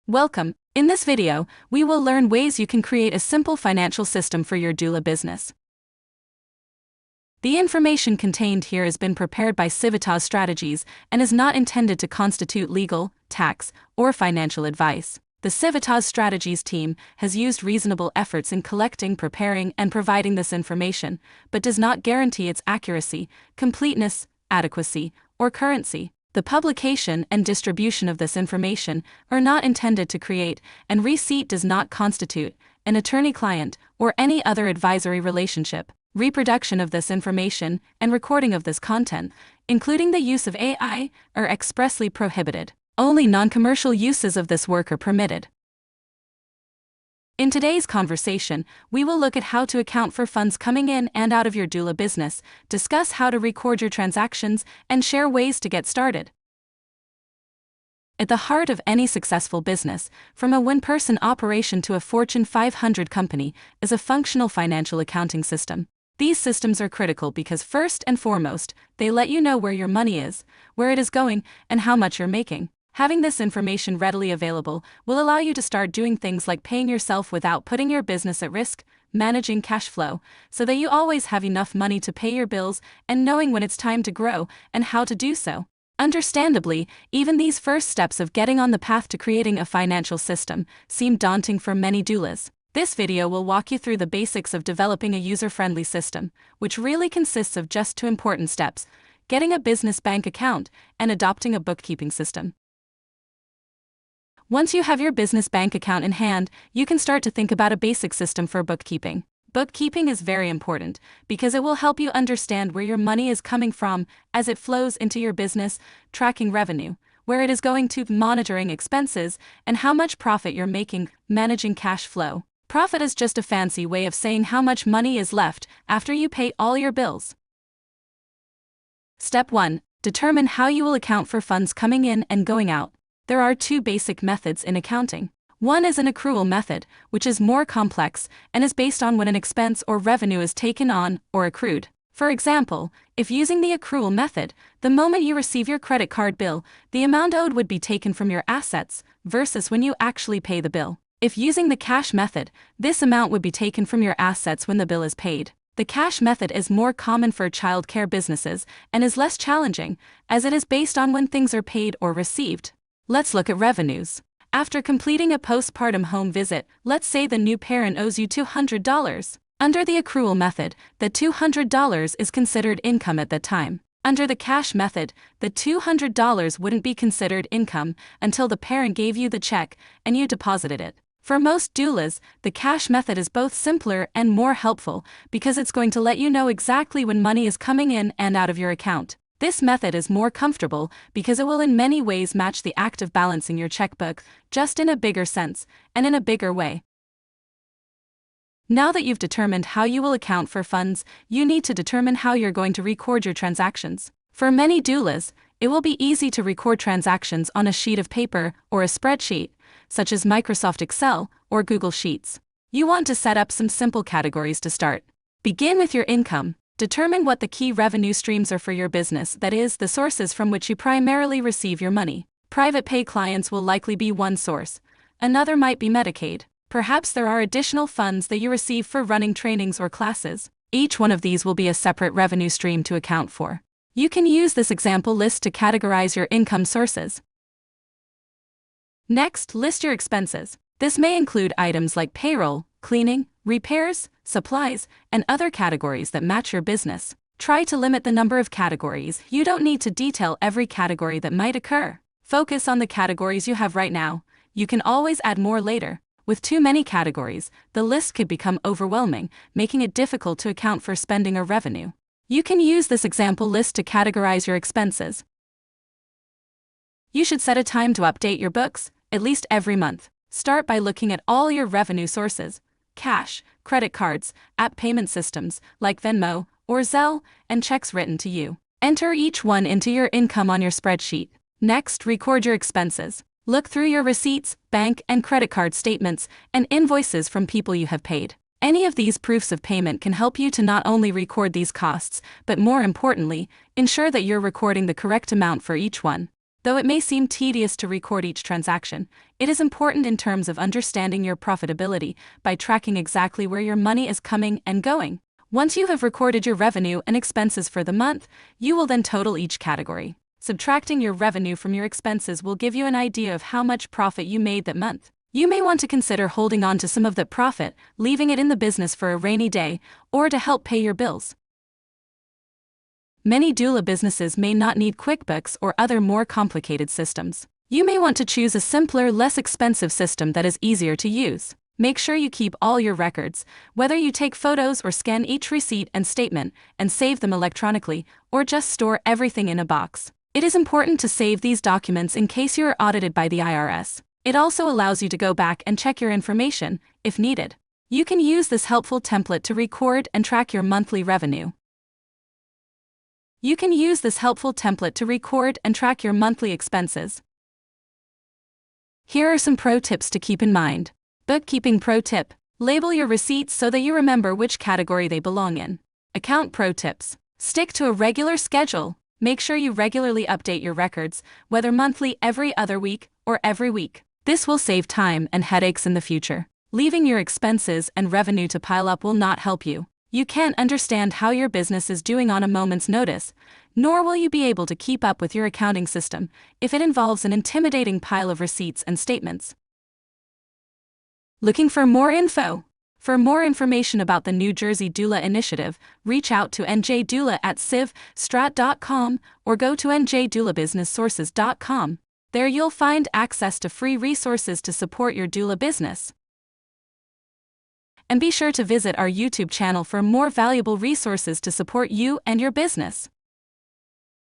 Welcome. In this video, we will learn ways you can create a simple financial system for your doula business. The information contained here has been prepared by Civitas Strategies and is not intended to constitute legal, tax, or financial advice. The Civitas Strategies team has used reasonable efforts in collecting, preparing, and providing this information, but does not guarantee its accuracy, completeness, adequacy, or currency. The publication and distribution of this information are not intended to create, and receipt does not constitute, an attorney-client or any other advisory relationship. Reproduction of this information and recording of this content, including the use of AI, are expressly prohibited. Only non-commercial uses of this work are permitted. In today's conversation, we will look at how to account for funds coming in and out of your doula business, discuss how to record your transactions, and share ways to get started. At the heart of any successful business, from a one-person operation to a Fortune 500 company, is a functional financial accounting system. These systems are critical because first and foremost, they let you know where your money is, where it is going, and how much you're making. Having this information readily available will allow you to start doing things like paying yourself without putting your business at risk, managing cash flow, so that you always have enough money to pay your bills, and knowing when it's time to grow and how to do so. Understandably, even these first steps of getting on the path to creating a financial system seem daunting for many doulas. This video will walk you through the basics of developing a user-friendly system, which really consists of just two important steps: getting a business bank account and adopting a bookkeeping system. Once you have your business bank account in hand, you can start to think about a basic system for bookkeeping. Bookkeeping is very important because it will help you understand where your money is coming from as it flows into your business, tracking revenue, where it is going to, monitoring expenses, and how much profit you're making, managing cash flow. Profit is just a fancy way of saying how much money is left after you pay all your bills. Step 1. Determine how you will account for funds coming in and going out. There are two basic methods in accounting. One is an accrual method, which is more complex and is based on when an expense or revenue is taken on or accrued. For example, if using the accrual method, the moment you receive your credit card bill, the amount owed would be taken from your assets versus when you actually pay the bill. If using the cash method, this amount would be taken from your assets when the bill is paid. The cash method is more common for childcare businesses and is less challenging, as it is based on when things are paid or received. Let's look at revenues. After completing a postpartum home visit, let's say the new parent owes you $200. Under the accrual method, the $200 is considered income at that time. Under the cash method, the $200 wouldn't be considered income until the parent gave you the check and you deposited it. For most doulas, the cash method is both simpler and more helpful because it's going to let you know exactly when money is coming in and out of your account. This method is more comfortable because it will in many ways match the act of balancing your checkbook, just in a bigger sense, and in a bigger way. Now that you've determined how you will account for funds, you need to determine how you're going to record your transactions. For many doulas, it will be easy to record transactions on a sheet of paper or a spreadsheet, such as Microsoft Excel or Google Sheets. You want to set up some simple categories to start. Begin with your income. Determine what the key revenue streams are for your business, that is, the sources from which you primarily receive your money. Private pay clients will likely be one source. Another might be Medicaid. Perhaps there are additional funds that you receive for running trainings or classes. Each one of these will be a separate revenue stream to account for. You can use this example list to categorize your income sources. Next, list your expenses. This may include items like payroll, cleaning, repairs, supplies, and other categories that match your business. Try to limit the number of categories. You don't need to detail every category that might occur. Focus on the categories you have right now. You can always add more later. With too many categories, the list could become overwhelming, making it difficult to account for spending or revenue. You can use this example list to categorize your expenses. You should set a time to update your books, at least every month. Start by looking at all your revenue sources: cash, credit cards, app payment systems like Venmo or Zelle, and checks written to you. Enter each one into your income on your spreadsheet. Next, record your expenses. Look through your receipts, bank and credit card statements, and invoices from people you have paid. Any of these proofs of payment can help you to not only record these costs, but more importantly, ensure that you're recording the correct amount for each one. Though it may seem tedious to record each transaction, it is important in terms of understanding your profitability by tracking exactly where your money is coming and going. Once you have recorded your revenue and expenses for the month, you will then total each category. Subtracting your revenue from your expenses will give you an idea of how much profit you made that month. You may want to consider holding on to some of that profit, leaving it in the business for a rainy day, or to help pay your bills. Many doula businesses may not need QuickBooks or other more complicated systems. You may want to choose a simpler, less expensive system that is easier to use. Make sure you keep all your records, whether you take photos or scan each receipt and statement, and save them electronically, or just store everything in a box. It is important to save these documents in case you are audited by the IRS. It also allows you to go back and check your information, if needed. You can use this helpful template to record and track your monthly revenue. You can use this helpful template to record and track your monthly expenses. Here are some pro tips to keep in mind. Bookkeeping pro tip: label your receipts so that you remember which category they belong in. Account pro tips: stick to a regular schedule. Make sure you regularly update your records, whether monthly, every other week, or every week. This will save time and headaches in the future. Leaving your expenses and revenue to pile up will not help you. You can't understand how your business is doing on a moment's notice, nor will you be able to keep up with your accounting system if it involves an intimidating pile of receipts and statements. Looking for more info? For more information about the New Jersey Doula Initiative, reach out to njdoula@civstrat.com or go to njdoulabusinesssources.com. There you'll find access to free resources to support your doula business. And be sure to visit our YouTube channel for more valuable resources to support you and your business.